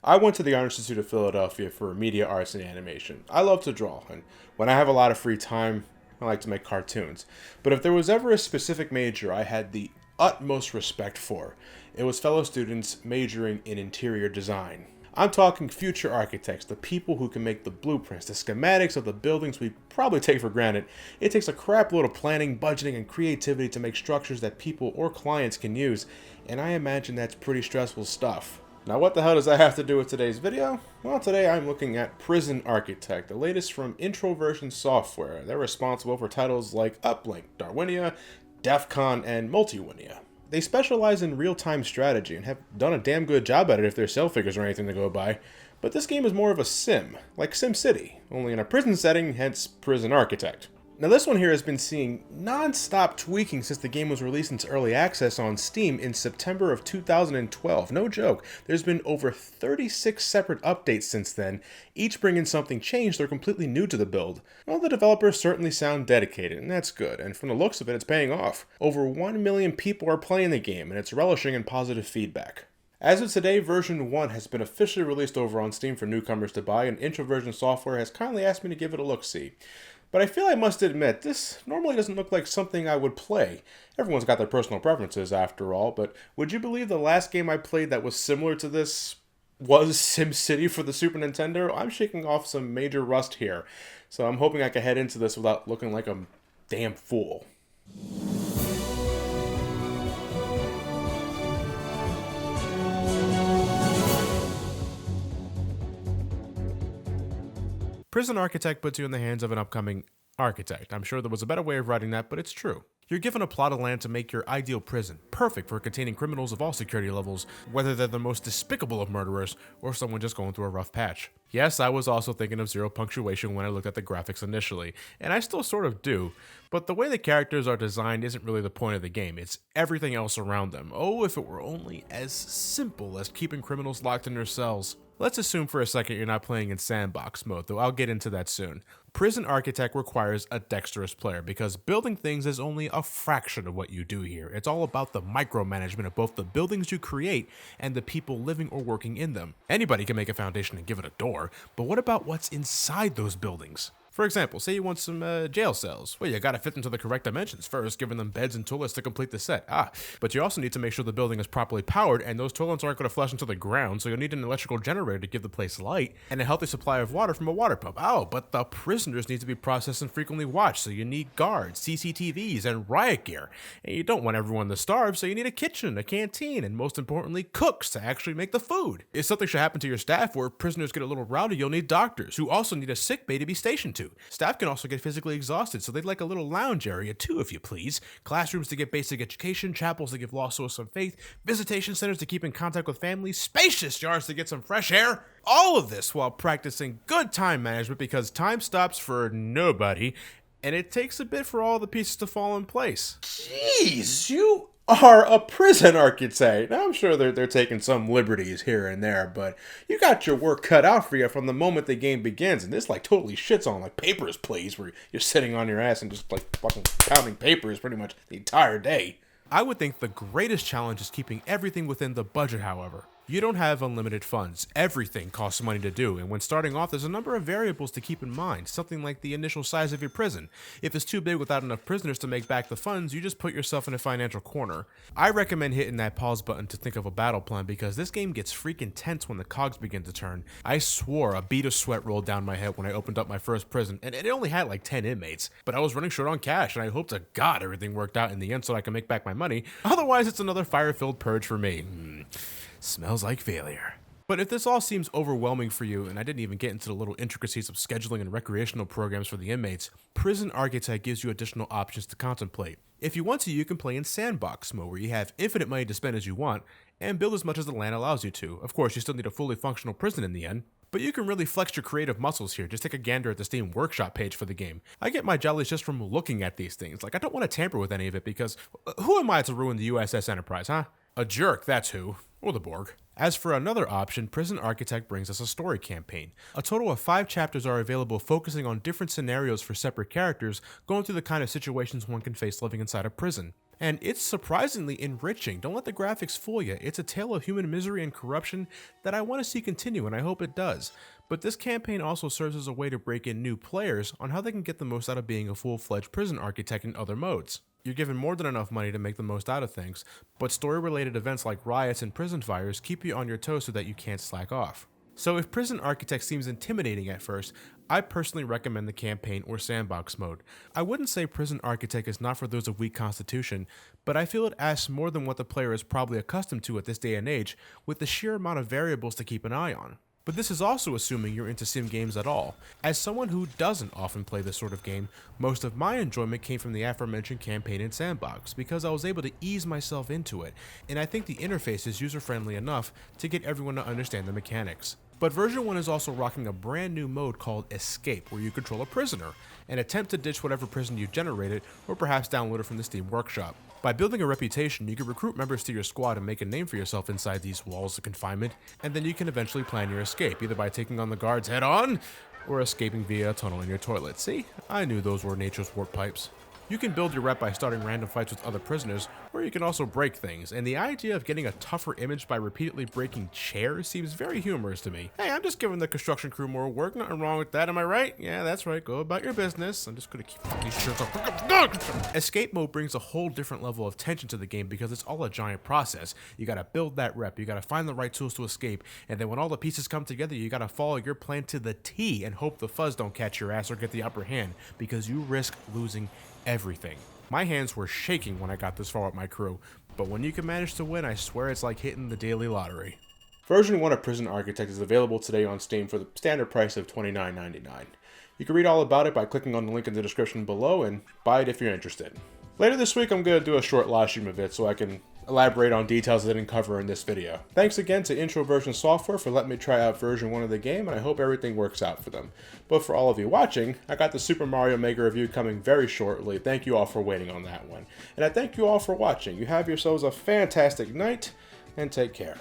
I went to the Art Institute of Philadelphia for media arts and animation. I love to draw, and when I have a lot of free time, I like to make cartoons. But if there was ever a specific major I had the utmost respect for, it was fellow students majoring in interior design. I'm talking future architects, the people who can make the blueprints, the schematics of the buildings we probably take for granted. It takes a crap load of planning, budgeting, and creativity to make structures that people or clients can use, and I imagine that's pretty stressful stuff. Now what the hell does that have to do with today's video? Well, today I'm looking at Prison Architect, the latest from Introversion Software. They're responsible for titles like Uplink, Darwinia, DEFCON, and Multiwinia. They specialize in real-time strategy and have done a damn good job at it if their sale figures are anything to go by. But this game is more of a sim, like SimCity, only in a prison setting, hence Prison Architect. Now this one here has been seeing non-stop tweaking since the game was released into early access on Steam in September of 2012. No joke, there's been over 36 separate updates since then, each bringing something changed or completely new to the build. Well, the developers certainly sound dedicated, and that's good, and from the looks of it, it's paying off. Over 1 million people are playing the game, and it's relishing in positive feedback. As of today, version 1 has been officially released over on Steam for newcomers to buy, and Introversion Software has kindly asked me to give it a look-see. But I feel I must admit, this normally doesn't look like something I would play. Everyone's got their personal preferences after all, but would you believe the last game I played that was similar to this was SimCity for the Super Nintendo? I'm shaking off some major rust here, so I'm hoping I can head into this without looking like a damn fool. Prison Architect puts you in the hands of an upcoming architect. I'm sure there was a better way of writing that, but it's true. You're given a plot of land to make your ideal prison, perfect for containing criminals of all security levels, whether they're the most despicable of murderers or someone just going through a rough patch. Yes, I was also thinking of zero punctuation when I looked at the graphics initially, and I still sort of do, but the way the characters are designed isn't really the point of the game, it's everything else around them. Oh, if it were only as simple as keeping criminals locked in their cells. Let's assume for a second you're not playing in sandbox mode, though I'll get into that soon. Prison Architect requires a dexterous player because building things is only a fraction of what you do here. It's all about the micromanagement of both the buildings you create and the people living or working in them. Anybody can make a foundation and give it a door, but what about what's inside those buildings? For example, say you want some jail cells. Well, you gotta fit them to the correct dimensions first, giving them beds and toilets to complete the set. But you also need to make sure the building is properly powered, and those toilets aren't gonna flush into the ground, so you'll need an electrical generator to give the place light, and a healthy supply of water from a water pump. But the prisoners need to be processed and frequently watched, so you need guards, CCTVs, and riot gear. And you don't want everyone to starve, so you need a kitchen, a canteen, and most importantly, cooks to actually make the food. If something should happen to your staff or prisoners get a little rowdy, you'll need doctors, who also need a sick bay to be stationed to. Staff can also get physically exhausted, so they'd like a little lounge area too, if you please. Classrooms to get basic education, chapels to give lost souls some faith, visitation centers to keep in contact with families, spacious yards to get some fresh air. All of this while practicing good time management because time stops for nobody, and it takes a bit for all the pieces to fall in place. Jeez, you are a prison architect. Now, I'm sure they're taking some liberties here and there, but you got your work cut out for you from the moment the game begins, and this like totally shits on like Papers, Please, where you're sitting on your ass and just like fucking pounding papers pretty much the entire day. I would think the greatest challenge is keeping everything within the budget, however. You don't have unlimited funds. Everything costs money to do, and when starting off, there's a number of variables to keep in mind, something like the initial size of your prison. If it's too big without enough prisoners to make back the funds, you just put yourself in a financial corner. I recommend hitting that pause button to think of a battle plan because this game gets freaking tense when the cogs begin to turn. I swore a bead of sweat rolled down my head when I opened up my first prison, and it only had like 10 inmates, but I was running short on cash, and I hope to God everything worked out in the end so I can make back my money. Otherwise, it's another fire-filled purge for me. Smells like failure. But if this all seems overwhelming for you, and I didn't even get into the little intricacies of scheduling and recreational programs for the inmates, Prison Architect gives you additional options to contemplate. If you want to, you can play in sandbox mode, where you have infinite money to spend as you want, and build as much as the land allows you to. Of course, you still need a fully functional prison in the end, but you can really flex your creative muscles here. Just take a gander at the Steam Workshop page for the game. I get my jollies just from looking at these things. Like, I don't want to tamper with any of it because who am I to ruin the USS Enterprise, huh? A jerk, that's who. Or the Borg. As for another option, Prison Architect brings us a story campaign. A total of 5 chapters are available, focusing on different scenarios for separate characters, going through the kind of situations one can face living inside a prison. And it's surprisingly enriching. Don't let the graphics fool you. It's a tale of human misery and corruption that I want to see continue, and I hope it does. But this campaign also serves as a way to break in new players on how they can get the most out of being a full-fledged prison architect in other modes. You're given more than enough money to make the most out of things, but story-related events like riots and prison fires keep you on your toes so that you can't slack off. So if Prison Architect seems intimidating at first, I personally recommend the campaign or sandbox mode. I wouldn't say Prison Architect is not for those of weak constitution, but I feel it asks more than what the player is probably accustomed to at this day and age, with the sheer amount of variables to keep an eye on. But this is also assuming you're into sim games at all. As someone who doesn't often play this sort of game, most of my enjoyment came from the aforementioned campaign and sandbox, because I was able to ease myself into it, and I think the interface is user-friendly enough to get everyone to understand the mechanics. But version 1 is also rocking a brand new mode called Escape, where you control a prisoner, and attempt to ditch whatever prison you generated, or perhaps download it from the Steam Workshop. By building a reputation, you can recruit members to your squad and make a name for yourself inside these walls of confinement, and then you can eventually plan your escape, either by taking on the guards head-on, or escaping via a tunnel in your toilet. See? I knew those were nature's warp pipes. You can build your rep by starting random fights with other prisoners, or you can also break things, and the idea of getting a tougher image by repeatedly breaking chairs seems very humorous to me. Hey, I'm just giving the construction crew more work, nothing wrong with that, am I right? Yeah, that's right, go about your business. I'm just gonna keep fucking these chairs up. Escape mode brings a whole different level of tension to the game because it's all a giant process. You gotta build that rep, you gotta find the right tools to escape, and then when all the pieces come together, you gotta follow your plan to the T and hope the fuzz don't catch your ass or get the upper hand, because you risk losing everything. My hands were shaking when I got this far with my crew, but when you can manage to win, I swear it's like hitting the daily lottery. Version 1 of Prison Architect is available today on Steam for the standard price of $29.99. You can read all about it by clicking on the link in the description below and buy it if you're interested. Later this week, I'm going to do a short live stream of it so I can elaborate on details I didn't cover in this video. Thanks again to Introversion Software for letting me try out version 1 of the game, and I hope everything works out for them. But for all of you watching, I got the Super Mario Maker review coming very shortly. Thank you all for waiting on that one. And I thank you all for watching. You have yourselves a fantastic night, and take care.